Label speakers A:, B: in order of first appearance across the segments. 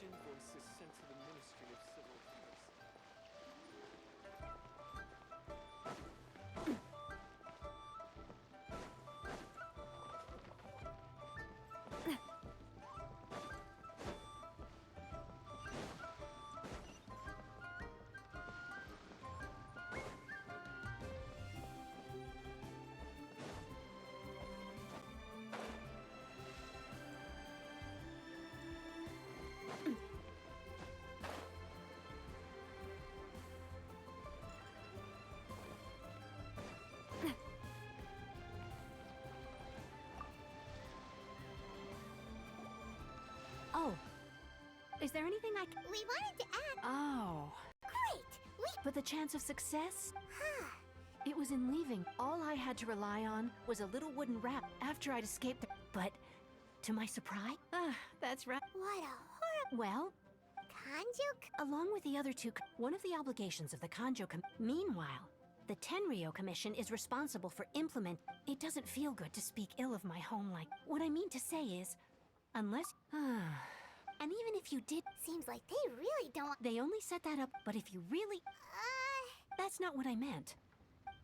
A: Each invoice is sent to the Ministry of Civil Affairs.
B: Oh. Is there anything I can...
C: We wanted to ask.
B: Oh.
C: Great!
B: But the chance of success?
C: Huh.
B: It was in leaving. All I had to rely on was a little wooden wrap after I'd escaped. But, to my surprise, that's right.
C: What a horrible...
B: Well,
C: Kanjo...
B: along with the other two, one of the obligations of the Kanjo Meanwhile, the Tenryou Commission is responsible for It doesn't feel good to speak ill of my home like... What I mean to say is, unless... And even if you did...
C: Seems like they really don't...
B: They only set that up, but if you really... That's not what I meant.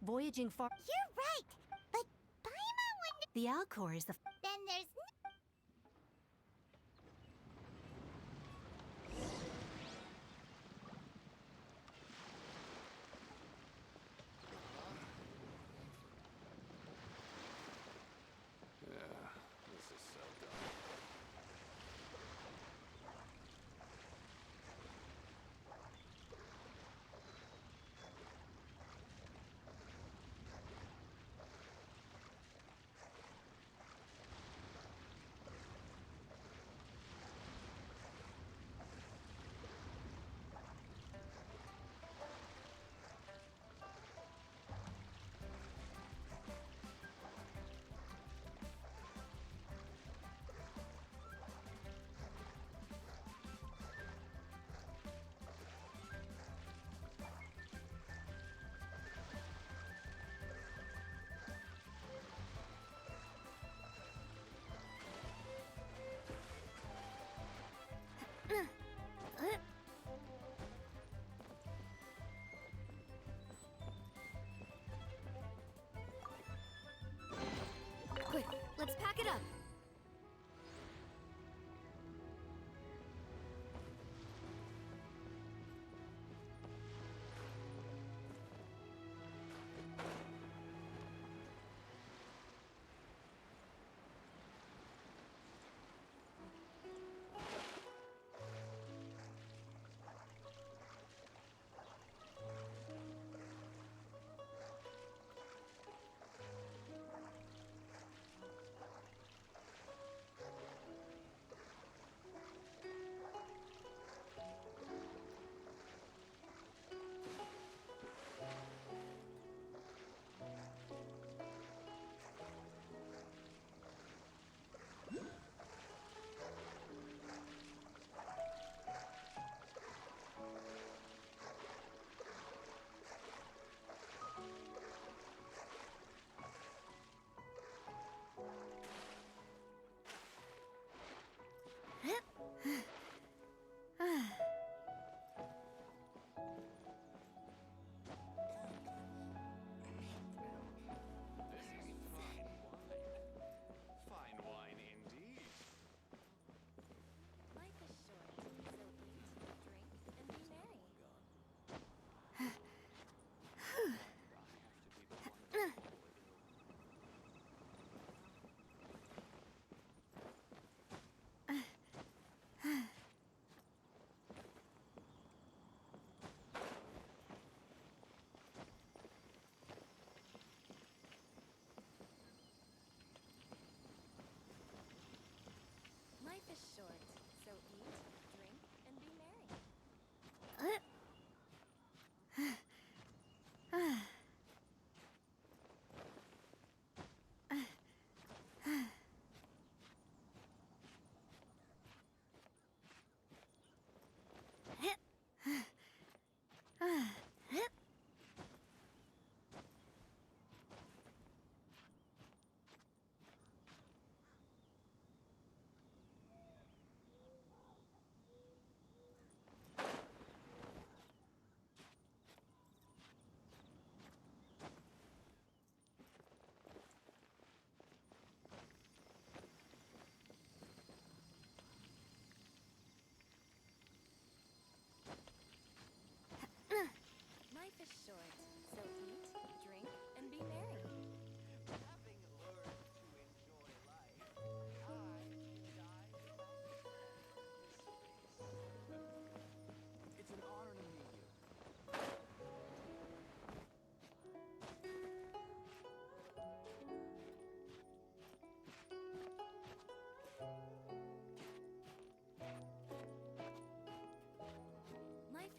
B: Voyaging far...
C: You're right! But Paimon wouldn't...
B: The Alcor is the...
C: Then there's
A: Yeah, this is so dumb.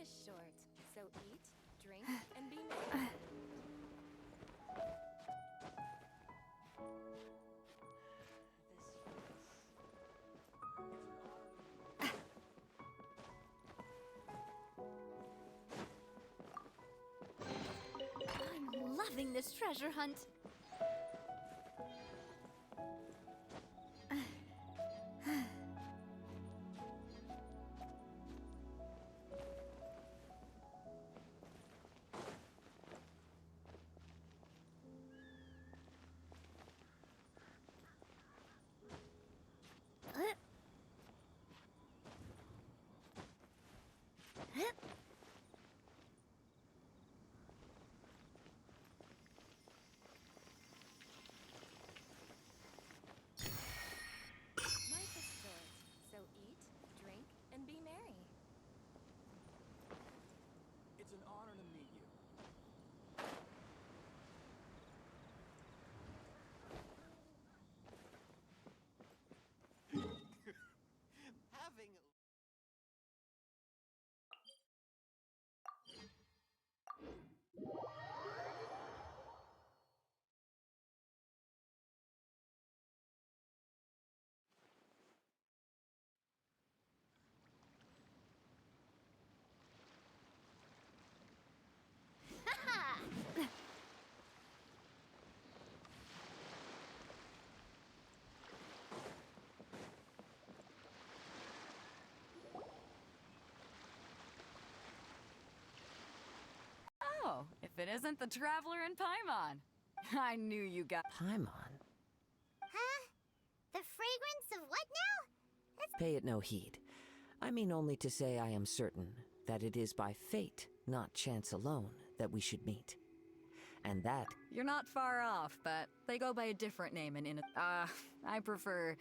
D: is short, so eat, drink, and be merry.
E: I'm loving this treasure hunt.
D: Life is short, so eat, drink, and be merry.
A: It's an honor to meet you. Having
E: Oh, if it isn't the Traveler in Paimon. I knew you got
F: Paimon?
C: Huh? The fragrance of what now?
F: Pay it no heed. I mean only to say I am certain that it is by fate, not chance alone, that we should meet. And that
E: You're not far off, but they go by a different name in I prefer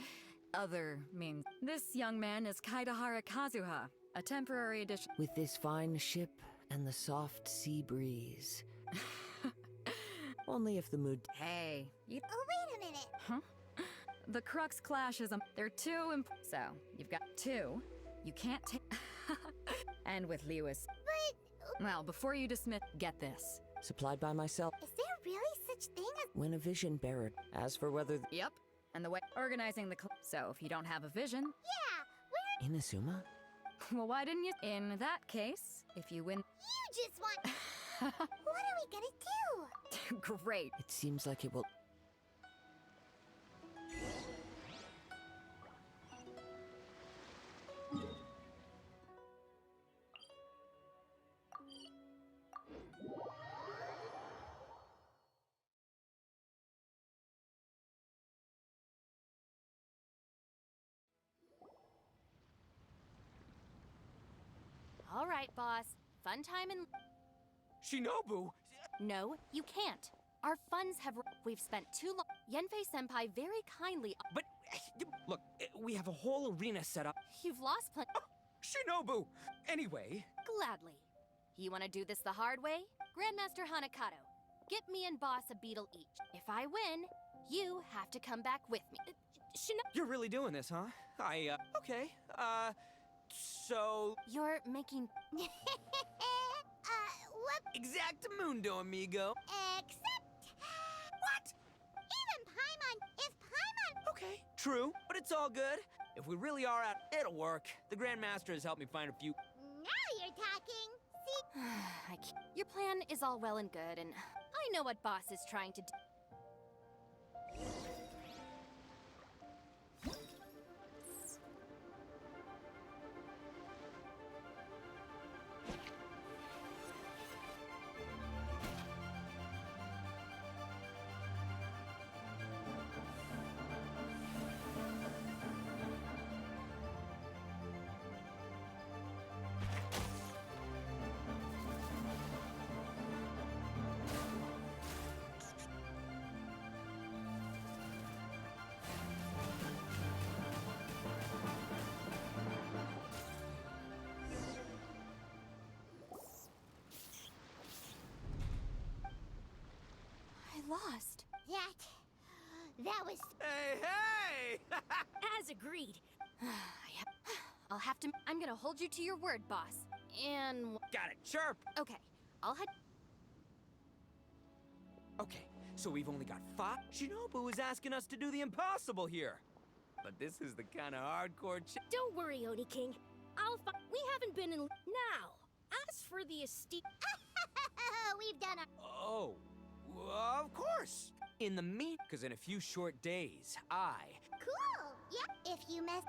E: other means. This young man is Kaedehara Kazuha, a temporary addition.
F: with this fine ship and the soft sea breeze. Only if the mood...
E: Hey, you
C: Oh, wait a minute.
E: the Crux Clash is they're too so you've got two. You can't take and with Liyue. Well, before you dismiss, get this.
F: Supplied by myself,
C: Is there really such thing as...
F: when a vision bearer. As for whether...
E: Yep, and the way organizing the so if you don't have a vision,
C: Yeah, where...
F: Inazuma?
E: well, why didn't you? In that case, if you win,
C: You just want... What are we gonna do?
E: great.
F: It seems like it will...
D: All right, boss. Fun time in...
A: Shinobu!
D: No, you can't. Our funds have... We've spent too long... Yenfei-senpai very kindly...
G: But, look, we have a whole arena set up.
D: You've lost plenty...
G: Shinobu! Anyway,
D: Gladly. You want to do this the hard way? Grandmaster Hanakato, get me and boss a beetle each. If I win, you have to come back with me.
G: you're really doing this, huh? Okay. So...
D: You're making...
C: What?
G: Exactamundo, amigo.
C: Except...
G: What?
C: Even Paimon... If Paimon...
G: Okay, true, but it's all good. If we really are out, it'll work. The Grandmaster has helped me find a few...
C: Now you're talking. See...
D: I can't. Your plan is all well and good, and I know what boss is trying to do. Lost.
C: That was...
G: Hey, hey!
D: As agreed. I'll have to... I'm gonna hold you to your word, boss. And...
G: Got it, chirp!
D: Okay, I'll head...
G: Okay, so we've only got 5. Shinobu is asking us to do the impossible here. But this is the kind of hardcore
C: Don't worry, Oni King. We haven't been in... Now, as for the esteem...
H: We've done our...
G: Oh, of course! In the meat, because in a few short days,
H: Cool! Yeah, if you mess...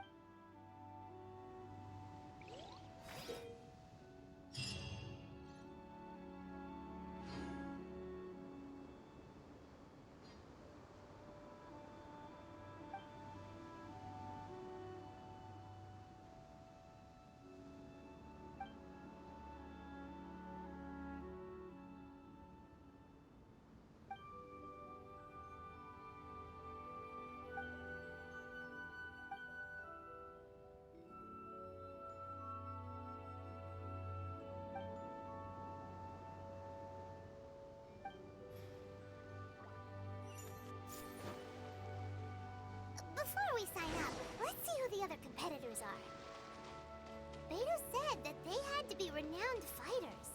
H: Before we sign up, let's see who the other competitors are. Beidou said that they had to be renowned fighters.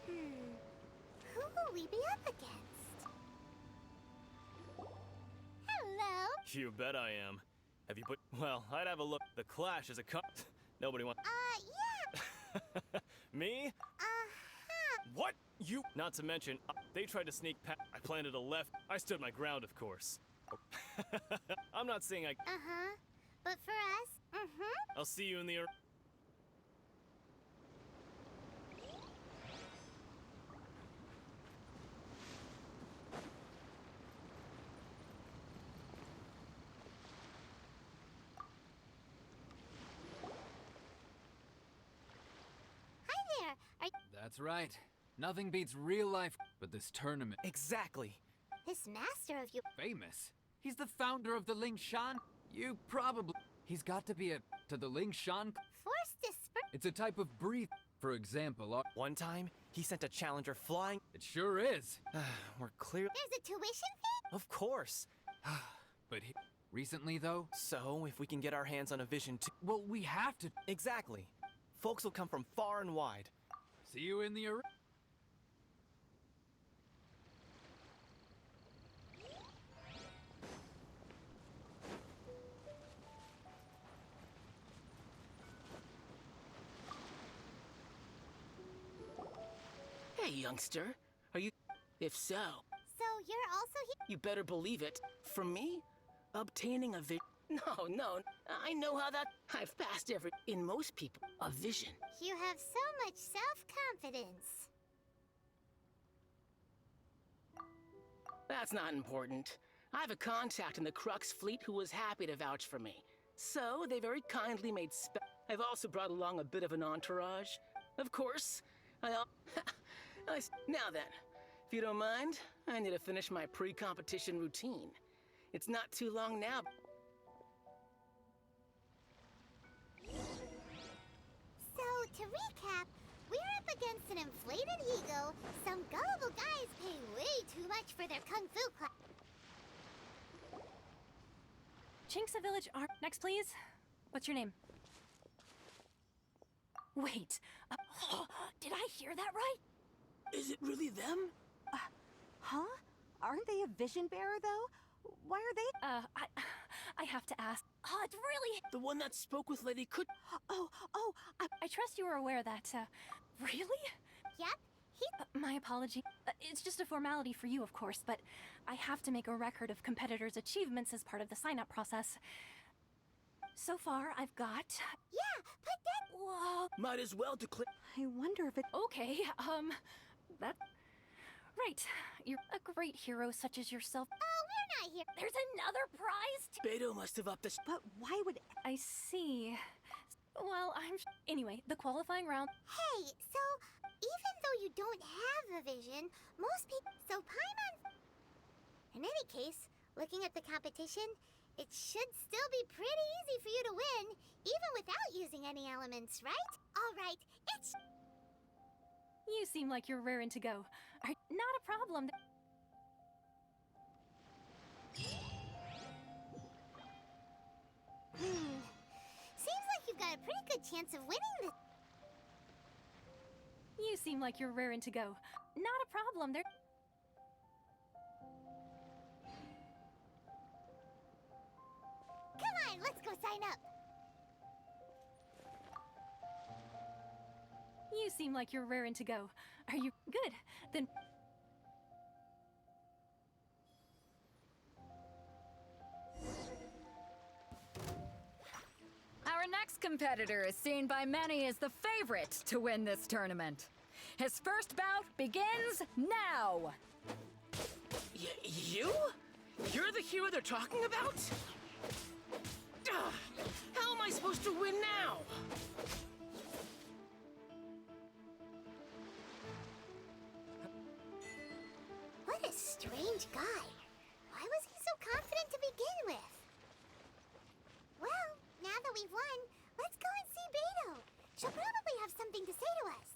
H: Who will we be up against? Hello?
I: You bet I am. Have you put... Well, I'd have a look. The Clash is a Nobody wants...
H: Yeah.
I: Me? What? You... Not to mention, they tried to sneak past... I planted a left. I stood my ground, of course. I'm not saying I...
H: Uh-huh. But for us,
I: I'll see you in the...
H: Hi there.
J: That's right. Nothing beats real life, but this tournament.
G: Exactly.
H: This master of you...
J: Famous. He's the founder of the Ling Shan. You probably... He's got to be to the Ling Shan.
H: Forced to spur...
J: It's a type of breathe. For example,
G: One time, he sent a challenger flying.
J: it sure is.
G: We're clear...
H: There's a tuition fee?
G: Of course.
J: But recently, though,
G: So, if we can get our hands on a vision too...
J: well, we have to
G: Exactly. Folks will come from far and wide.
J: see you in the arena.
K: Hey, youngster. Are you... If so,
H: So you're also here?
K: you better believe it. For me, obtaining a vision... No. I know how that... I've passed every... In most people, a vision.
H: You have so much self-confidence.
K: That's not important. I have a contact in the Crux fleet who was happy to vouch for me. So, they very kindly made I've also brought along a bit of an entourage. Of course, Now then, if you don't mind, I need to finish my pre-competition routine. It's not too long now.
H: So, to recap, we're up against an inflated ego, some gullible guys pay way too much for their kung fu class.
B: Chinksa Village next, please. What's your name? Wait. Did I hear that right?
K: Is it really them?
L: Huh? Aren't they a vision bearer, though? Why are they...
B: I have to ask. It's really...
K: The one that spoke with Lady Could...
B: I trust you were aware that, really?
H: Yep,
B: My apology. It's just a formality for you, of course, but I have to make a record of competitors' achievements as part of the sign-up process. So far, I've got...
H: yeah, but that...
B: Whoa.
K: Might as well declare...
L: I wonder if it...
B: Okay, that... Right. You're a great hero such as yourself.
H: Oh, we're not here.
B: There's another prize to...
K: Beidou must have upped the...
L: But why would...
B: I see. Well, Anyway, the qualifying round...
H: Hey, so, even though you don't have a vision, most people... So Paimon... In any case, looking at the competition, it should still be pretty easy for you to win, even without using any elements, right? Alright, it's...
B: You seem like you're raring to go. Not a problem.
H: Seems like you've got a pretty good chance of winning this.
B: You seem like you're raring to go. Not a problem, there.
H: Come on, let's go sign up.
B: You seem like you're raring to go. Are you good? Then.
E: Our next competitor is seen by many as the favorite to win this tournament. His first bout begins now!
K: You? You're the hero they're talking about? Ugh, how am I supposed to win now?
H: What a strange guy. Why was he so confident to begin with? Well, now that we've won, let's go and see Beidou. She'll probably have something to say to us.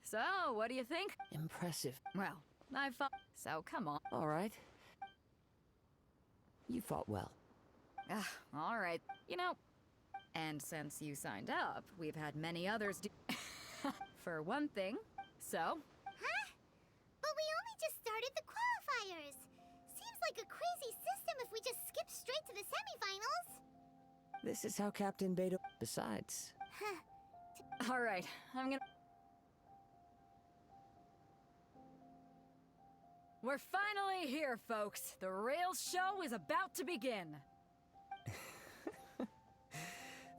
E: So, what do you think?
F: Impressive.
E: Well, I fought. So, come on.
F: All right. You fought well.
E: All right. You know, and since you signed up, we've had many others do. For one thing. So?
H: Huh? But we only just started the qualifiers. Seems like a crazy system if we just skip straight to the semifinals.
F: This is how Captain Beidou. Besides.
E: All right. I'm gonna. We're finally here, folks. The real show is about to begin.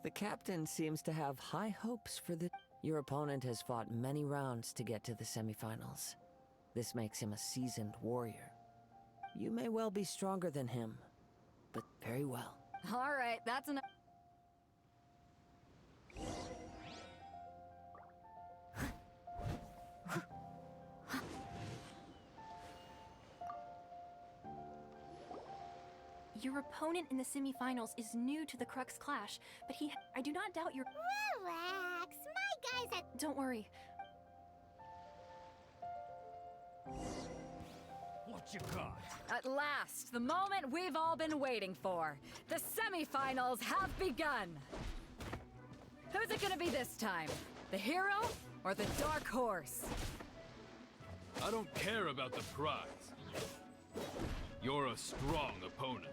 F: The captain seems to have high hopes for the... Your opponent has fought many rounds to get to the semifinals. This makes him a seasoned warrior. You may well be stronger than him, but very well.
E: All right, that's enough.
B: Your opponent in the semifinals is new to the Crux Clash, but I do not doubt your...
H: Relax, my guys at...
B: Don't worry.
A: What you got?
E: At last, the moment we've all been waiting for. The semifinals have begun. Who's it gonna be this time? The hero or the dark horse?
I: I don't care about the prize. You're a strong opponent.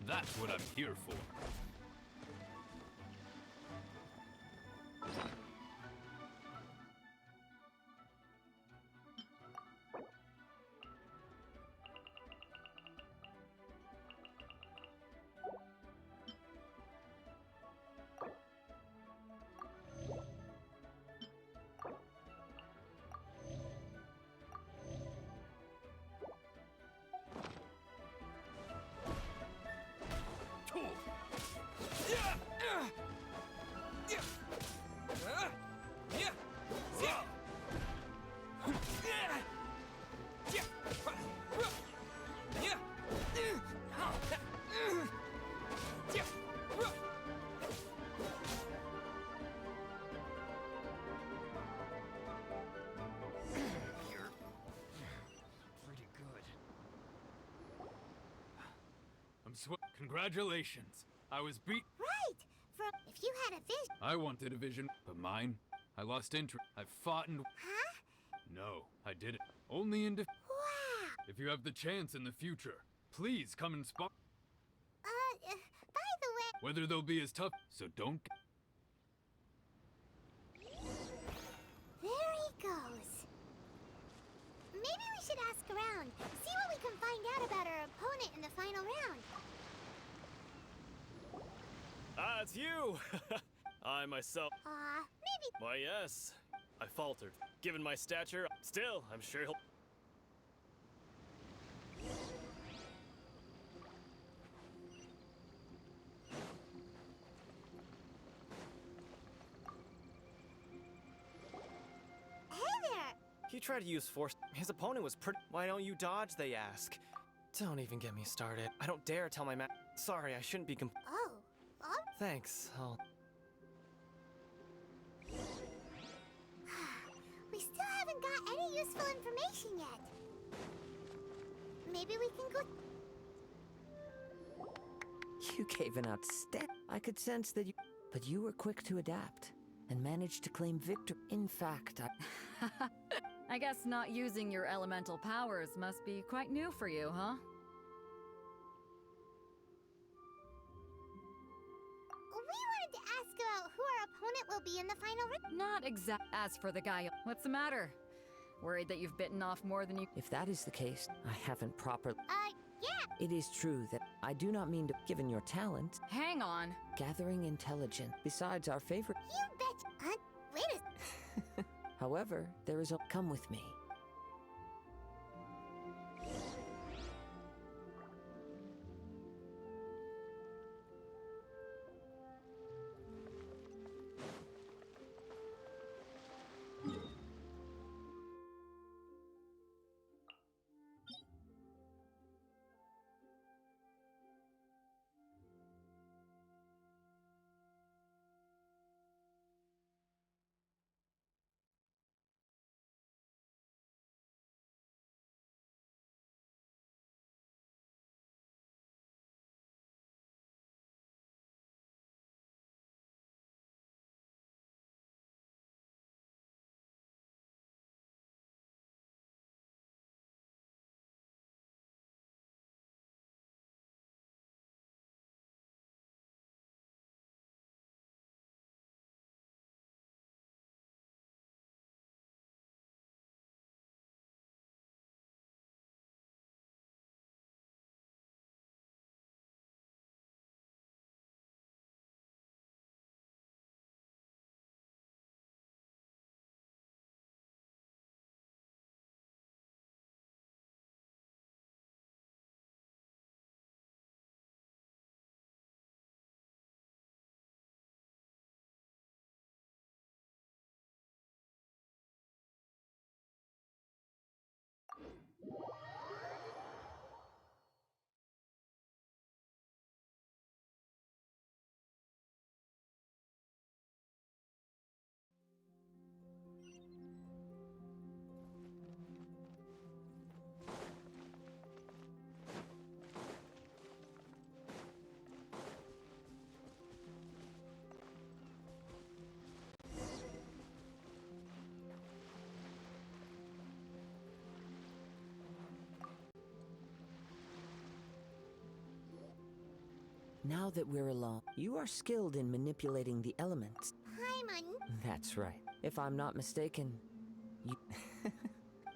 I: That's what I'm here for. Congratulations. I was beat.
H: Right! If you had a vision...
I: I wanted a vision, but mine, I lost interest. I fought and...
H: Huh?
I: No, I didn't. Only in
H: Wow!
I: If you have the chance in the future, please come and spot.
H: By the way...
I: Whether they'll be as tough, so don't...
H: There he goes. Maybe we should ask around, see what we can find out about our opponent in the final round.
I: Ah, it's you! I myself...
H: Maybe...
I: Why, yes. I faltered. Given my stature, still, I'm sure he'll...
H: Hey there!
A: He tried to use force. His opponent was pretty... Why don't you dodge, they ask. Don't even get me started. I don't dare tell my Sorry, I shouldn't be
H: Oh.
A: Thanks, I'll...
H: haven't got any useful information yet. Maybe we can go...
F: You gave an outstanding... I could sense that you... But you were quick to adapt and managed to claim victory. In fact,
E: I guess not using your elemental powers must be quite new for you, huh?
H: We wanted to ask about who our opponent will be in the final round.
E: Not exact. As for the guy, what's the matter? Worried that you've bitten off more than you...
F: If that is the case, I haven't properly...
H: Yeah!
F: It is true that I do not mean to... Given your talent...
E: Hang on!
F: Gathering intelligence, besides our favorite...
H: You bet... wait a...
F: However, there is a... Come with me. Now that we're alone, you are skilled in manipulating the elements.
H: Paimon.
F: That's right. If I'm not mistaken, you...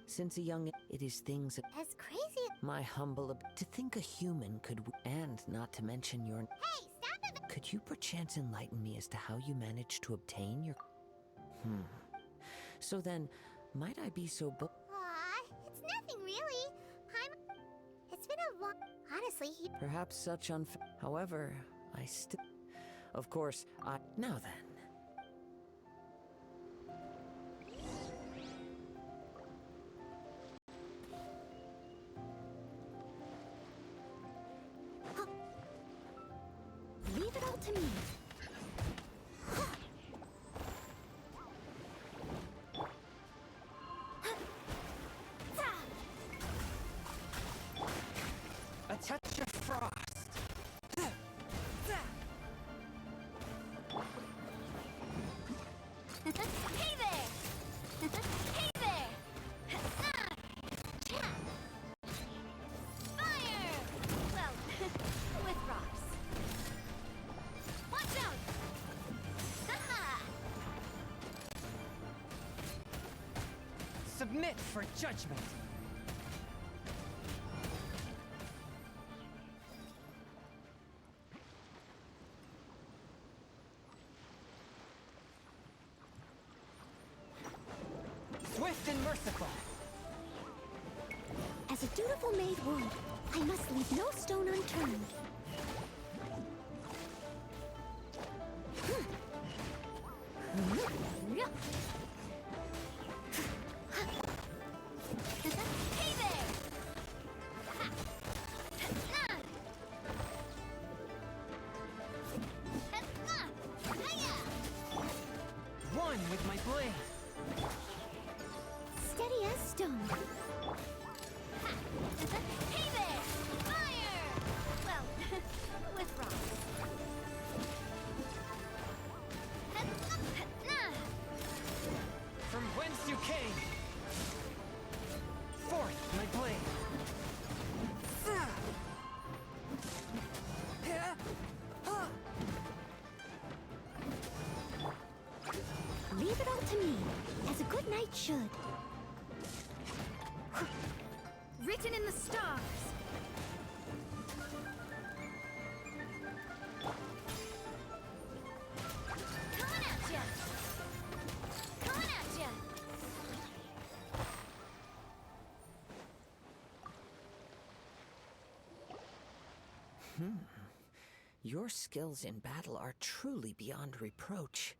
F: Since a young... It is things...
H: As crazy...
F: My humble... To think a human could... And not to mention your...
H: Hey, stop it!
F: Could you perchance enlighten me as to how you managed to obtain your... So then, might I be so
H: Aw, it's nothing really. Paimon... It's been a long... Honestly, he...
F: Perhaps such However, I still... Of course, Now then.
B: Leave it all to me.
G: A touch of frost.
D: Hey there! Hey there! Fire! Well, with rocks. Watch out!
G: Submit for judgment. Swift and merciful.
B: As a dutiful maid would, I must leave no stone unturned.
D: Hey there!
G: One with my blade.
H: Stay
C: written in the stars.
D: Coming at ya! Coming at ya!
F: Your skills in battle are truly beyond reproach.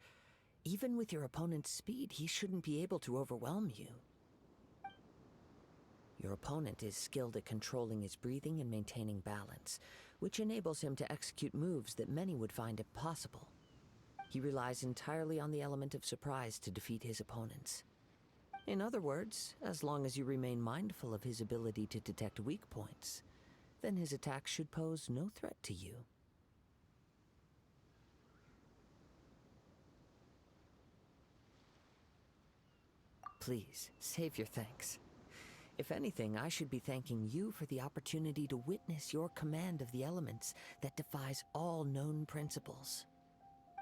F: Even with your opponent's speed, he shouldn't be able to overwhelm you. Your opponent is skilled at controlling his breathing and maintaining balance, which enables him to execute moves that many would find impossible. He relies entirely on the element of surprise to defeat his opponents. In other words, as long as you remain mindful of his ability to detect weak points, then his attacks should pose no threat to you. Please, save your thanks. If anything, I should be thanking you for the opportunity to witness your command of the elements that defies all known principles.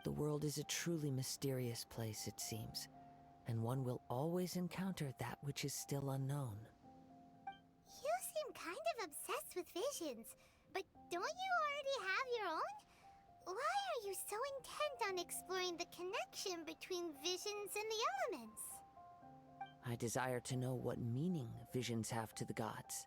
F: The world is a truly mysterious place, it seems, and one will always encounter that which is still unknown.
H: You seem kind of obsessed with visions, but don't you already have your own? Why are you so intent on exploring the connection between visions and the elements?
F: I desire to know what meaning visions have to the gods,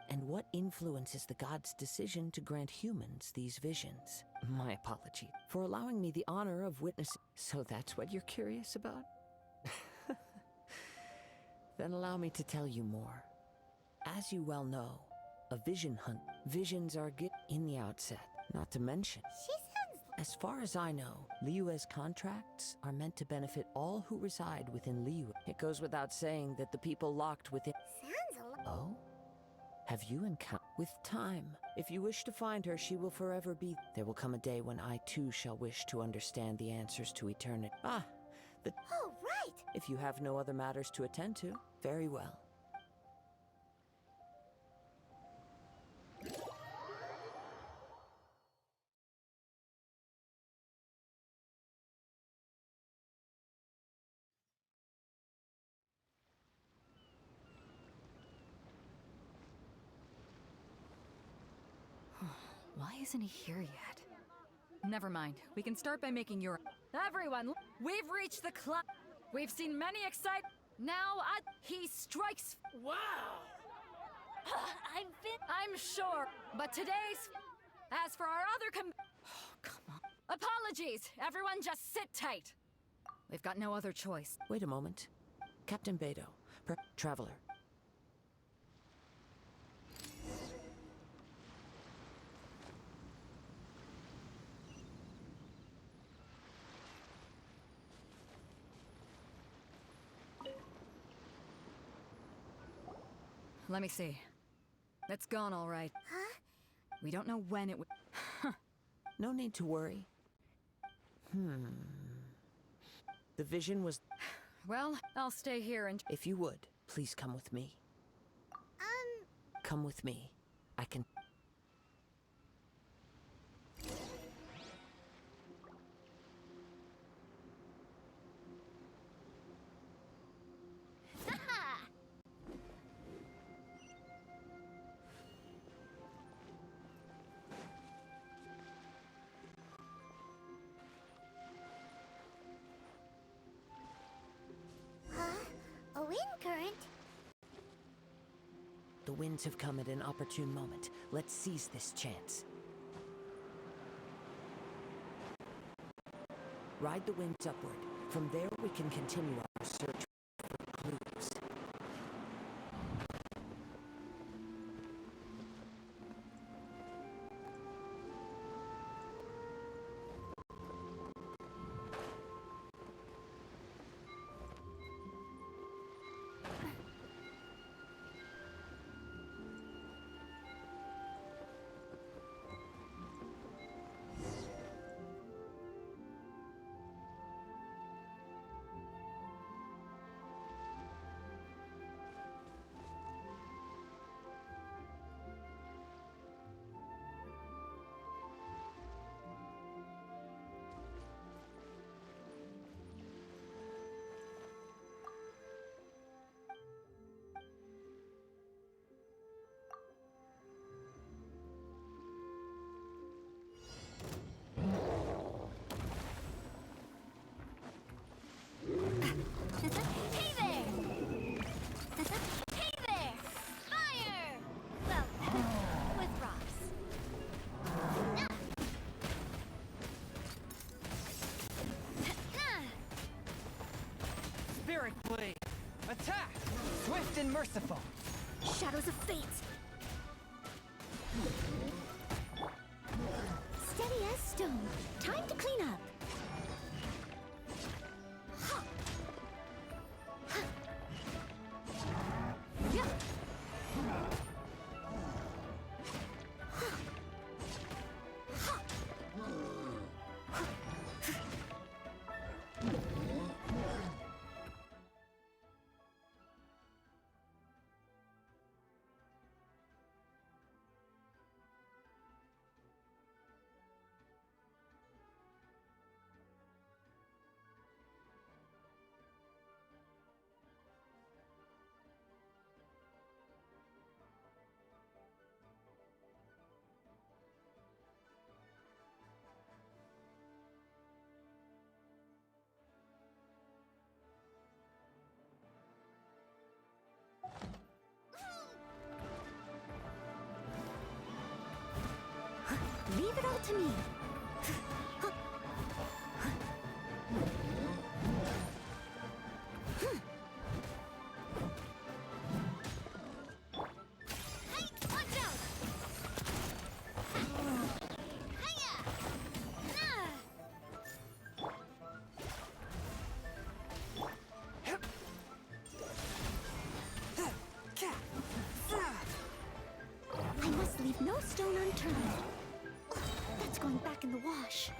F: and what influences the gods' decision to grant humans these visions. My apology for allowing me the honor of witnessing. So that's what you're curious about? Then allow me to tell you more. As you well know, a vision hunt. Visions are good in the outset, not to mention.
H: She sounds...
F: As far as I know, Liyue's contracts are meant to benefit all who reside within Liyue. It goes without saying that the people locked within...
H: Sounds a lot...
F: Oh? Have you encountered... With time, if you wish to find her, she will forever be... There will come a day when I too shall wish to understand the answers to eternity. Ah, the...
H: Oh, right!
F: If you have no other matters to attend to, very well.
E: Why isn't he here yet? Never mind. We can start by making your... Everyone, we've reached the climb. We've seen many Now, he strikes...
K: Wow!
E: I'm sure. But today's... As for our other Oh, come on. Apologies! Everyone just sit tight. We've got no other choice.
F: Wait a moment. Captain Beidou, Traveler.
E: Let me see. It's gone all right.
H: Huh?
E: We don't know when it would...
F: No need to worry. The vision was...
E: Well, I'll stay here and...
F: If you would, please come with me. Come with me. I can...
H: A wind current?
F: The winds have come at an opportune moment. Let's seize this chance. Ride the winds upward. From there, we can continue our search for clues.
M: merciful.
C: Shadows of fate. Steady as stone. Time to clean up.
B: Leave it all to me. I must leave no stone unturned. That's going back in the wash.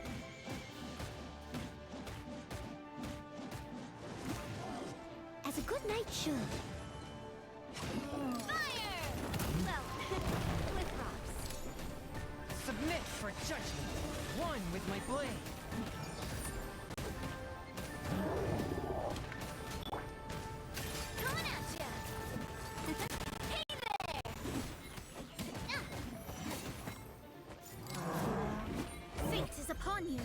B: As a good knight should.
C: Fire! Well, with props.
M: Submit for judgment. One with my blade.
C: Coming at ya! Hey there! Fate is upon you.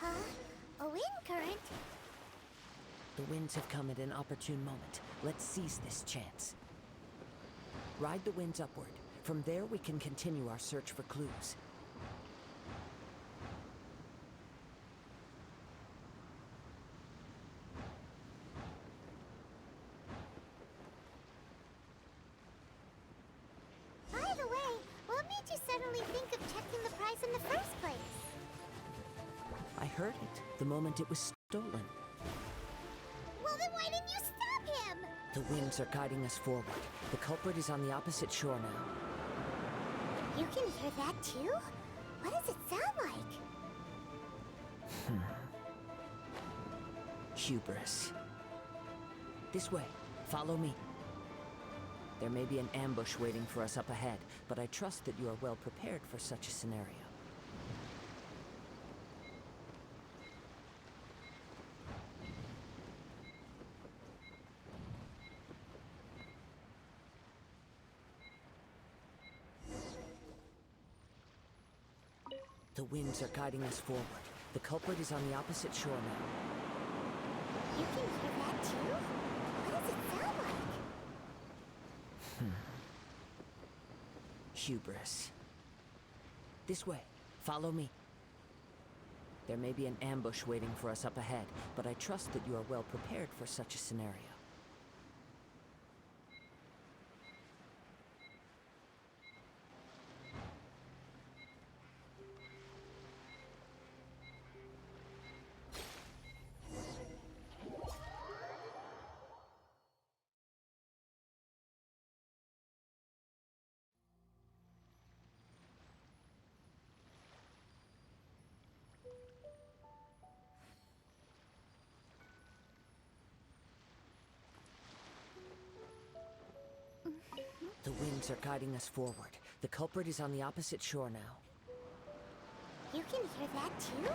H: Huh? A wind current?
F: The winds have come at an opportune moment. Let's seize this chance. Ride the winds upward. From there, we can continue our search for clues.
H: By the way, what made you suddenly think of checking the price in the first place?
F: I heard it the moment it was stolen.
H: Well, then why didn't you stop him?
F: The winds are guiding us forward. The culprit is on the opposite shore now.
H: You can hear that too? What does it sound like?
F: Hubris. This way. Follow me. There may be an ambush waiting for us up ahead, but I trust that you are well prepared for such a scenario. The winds are guiding us forward. The culprit is on the opposite shore now.
H: You can hear that too? What does it sound like?
F: Hubris. This way. Follow me. There may be an ambush waiting for us up ahead, but I trust that you are well prepared for such a scenario. The winds are guiding us forward. The culprit is on the opposite shore now.
H: You can hear that too?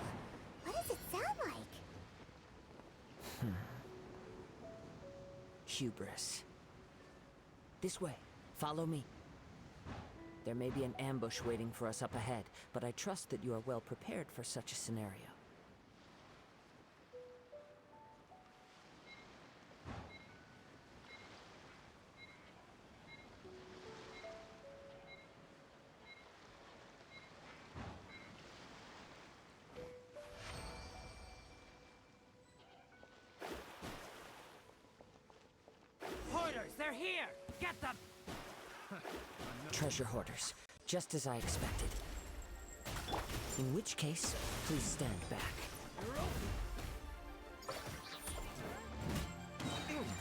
H: What does it sound like?
F: Hubris. This way. Follow me. There may be an ambush waiting for us up ahead, but I trust that you are well prepared for such a scenario.
M: they're here! Get them!
F: Treasure hoarders, just as I expected. In which case, please stand back.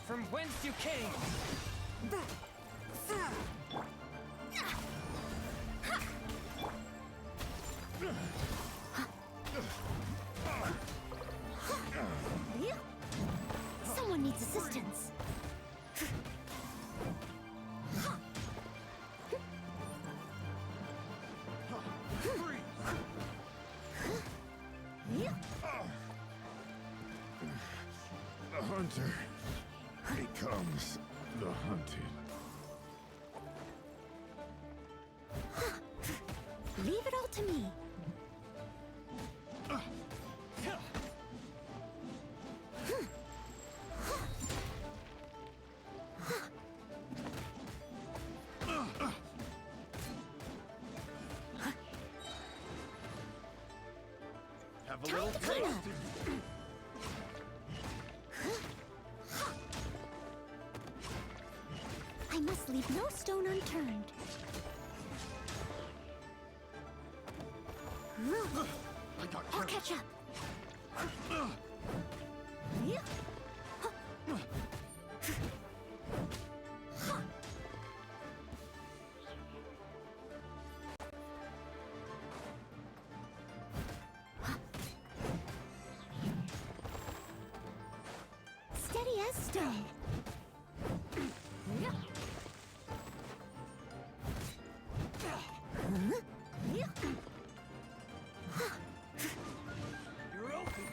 M: From whence you came!
H: Someone needs assistance.
N: The hunter becomes the hunted.
B: Leave it all to me.
N: Have a little taste.
B: I must leave no stone unturned. I'll catch up. Steady as stone.
N: You're open.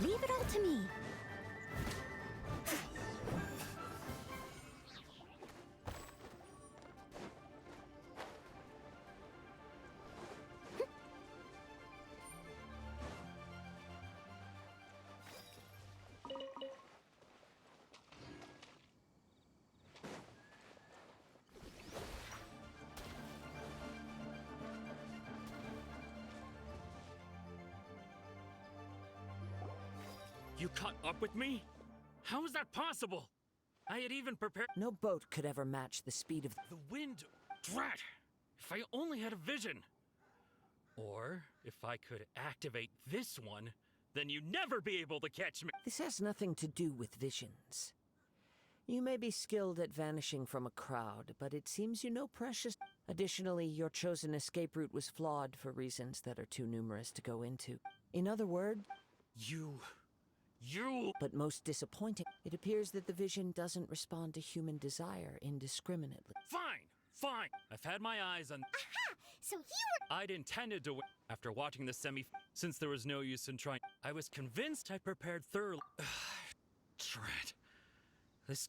B: Leave it all to me.
I: You caught up with me? How is that possible? I had even prepared.
F: No boat could ever match the speed of
I: The wind. Drat! If I only had a vision. Or if I could activate this one, then you'd never be able to catch me.
F: This has nothing to do with visions. You may be skilled at vanishing from a crowd, but it seems you know precious. Additionally, your chosen escape route was flawed for reasons that are too numerous to go into. In other words,
I: You.
F: but most disappointing, it appears that the vision doesn't respond to human desire indiscriminately.
I: Fine. I've had my eyes on.
H: Aha! So you were.
I: I'd intended to win. After watching the since there was no use in trying, I was convinced I prepared thoroughly. Drat. This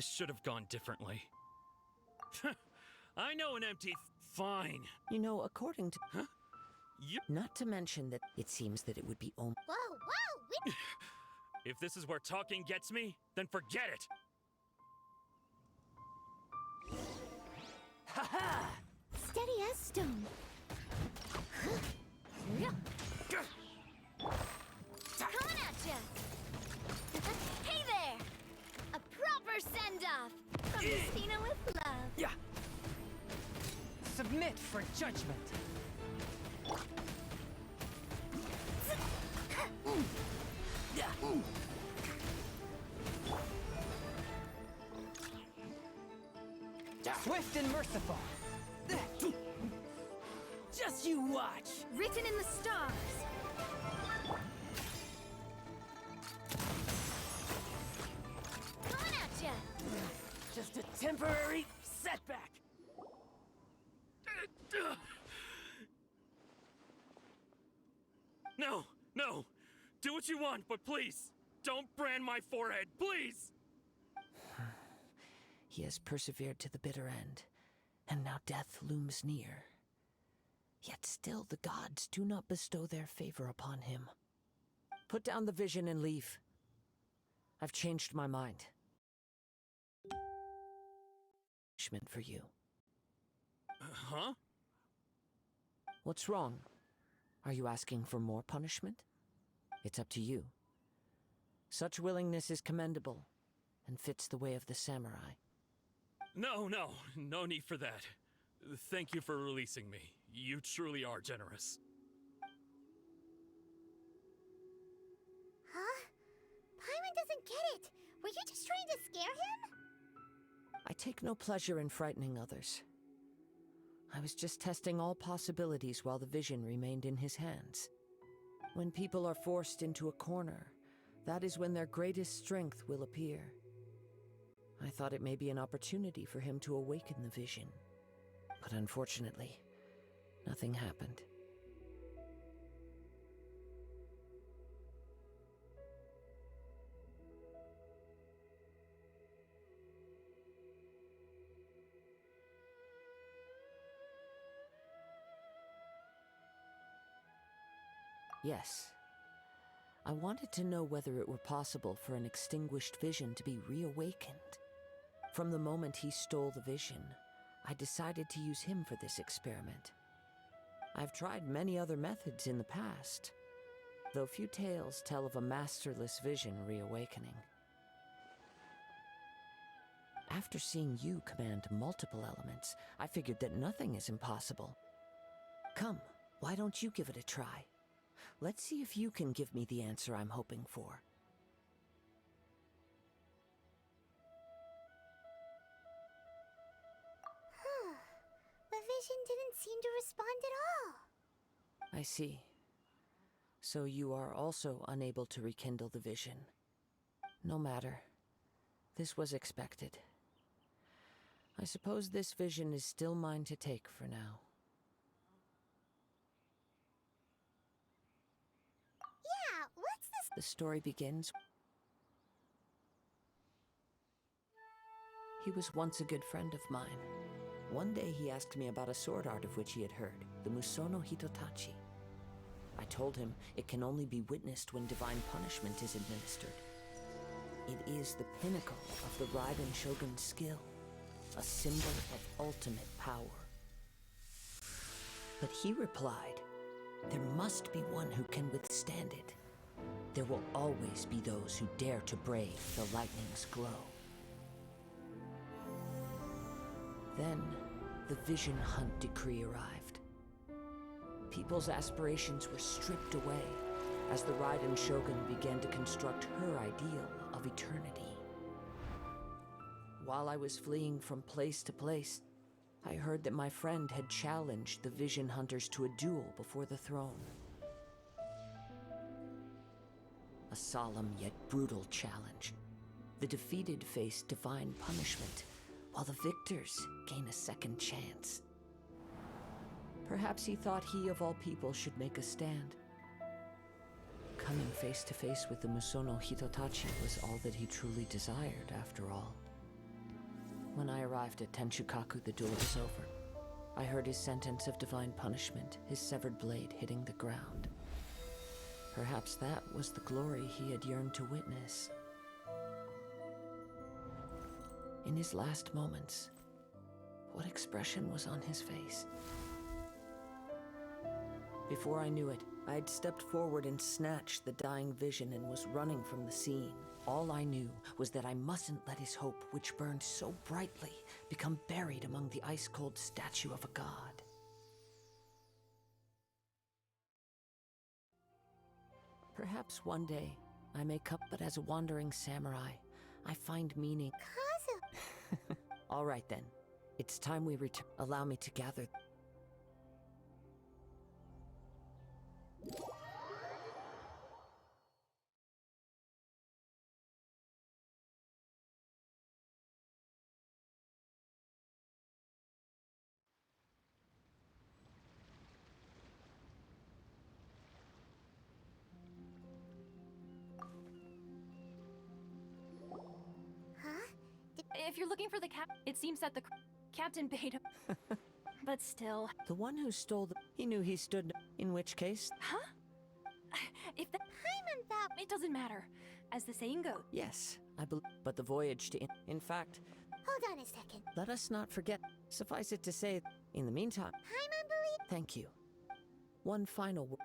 I: should have gone differently. I know an empty... Fine.
F: You know, according to...
I: Huh? You...
F: Not to mention that it seems that it would be only...
H: Whoa!
I: If this is where talking gets me, then forget it!
B: Ha-ha! Steady as stone.
D: Coming at ya! Hey there! A proper send-off! From Christina with love.
M: Yeah. Submit for judgment. Swift and merciful. Just you watch.
C: Written in the stars.
D: Coming at ya!
M: Just a temporary setback.
I: No, no! Do what you want, but please, don't brand my forehead, please!
F: He has persevered to the bitter end, and now death looms near. Yet still the gods do not bestow their favor upon him. Put down the vision and leave. I've changed my mind. Punishment for you.
I: Huh?
F: What's wrong? Are you asking for more punishment? It's up to you. Such willingness is commendable, and fits the way of the samurai.
I: No need for that. Thank you for releasing me. You truly are generous.
H: Huh? Paimon doesn't get it. Were you just trying to scare him?
F: I take no pleasure in frightening others. I was just testing all possibilities while the vision remained in his hands. When people are forced into a corner, that is when their greatest strength will appear. I thought it may be an opportunity for him to awaken the vision. But unfortunately, nothing happened. Yes. I wanted to know whether it were possible for an extinguished vision to be reawakened. From the moment he stole the vision, I decided to use him for this experiment. I've tried many other methods in the past, though few tales tell of a masterless vision reawakening. After seeing you command multiple elements, I figured that nothing is impossible. Come, why don't you give it a try? Let's see if you can give me the answer I'm hoping for.
H: The vision didn't seem to respond at all.
F: I see. So you are also unable to rekindle the vision. No matter. This was expected. I suppose this vision is still mine to take for now.
H: Yeah, what's this?
F: The story begins. He was once a good friend of mine. One day he asked me about a sword art of which he had heard, the Musono Hitotachi. I told him it can only be witnessed when divine punishment is administered. It is the pinnacle of the Raiden Shogun's skill, a symbol of ultimate power. But he replied, there must be one who can withstand it. There will always be those who dare to brave the lightning's glow. Then, the Vision Hunt decree arrived. People's aspirations were stripped away as the Raiden Shogun began to construct her ideal of eternity. While I was fleeing from place to place, I heard that my friend had challenged the Vision Hunters to a duel before the throne. A solemn yet brutal challenge. The defeated face divine punishment, while the victors gain a second chance. Perhaps he thought he of all people should make a stand. Coming face to face with the Musono Hitotachi was all that he truly desired, after all. When I arrived at Tenchukaku, the duel was over. I heard his sentence of divine punishment, his severed blade hitting the ground. Perhaps that was the glory he had yearned to witness. In his last moments, what expression was on his face? Before I knew it, I had stepped forward and snatched the dying vision and was running from the scene. All I knew was that I mustn't let his hope, which burned so brightly, become buried among the ice-cold statue of a god. Perhaps one day I may come, but as a wandering samurai, I find meaning.
H: Kazu!
F: All right then, it's time we return. Allow me to gather.
D: If you're looking for the it seems that the Captain Beidou. But still.
F: The one who stole the... He knew he stood... In which case...
D: Huh? If the...
H: Paimon thought...
D: It doesn't matter. As the saying goes.
F: Yes, I believe... But the voyage to... In fact...
H: Hold on a second.
F: Let us not forget... Suffice it to say... In the meantime...
H: Paimon believes...
F: Thank you. One final word.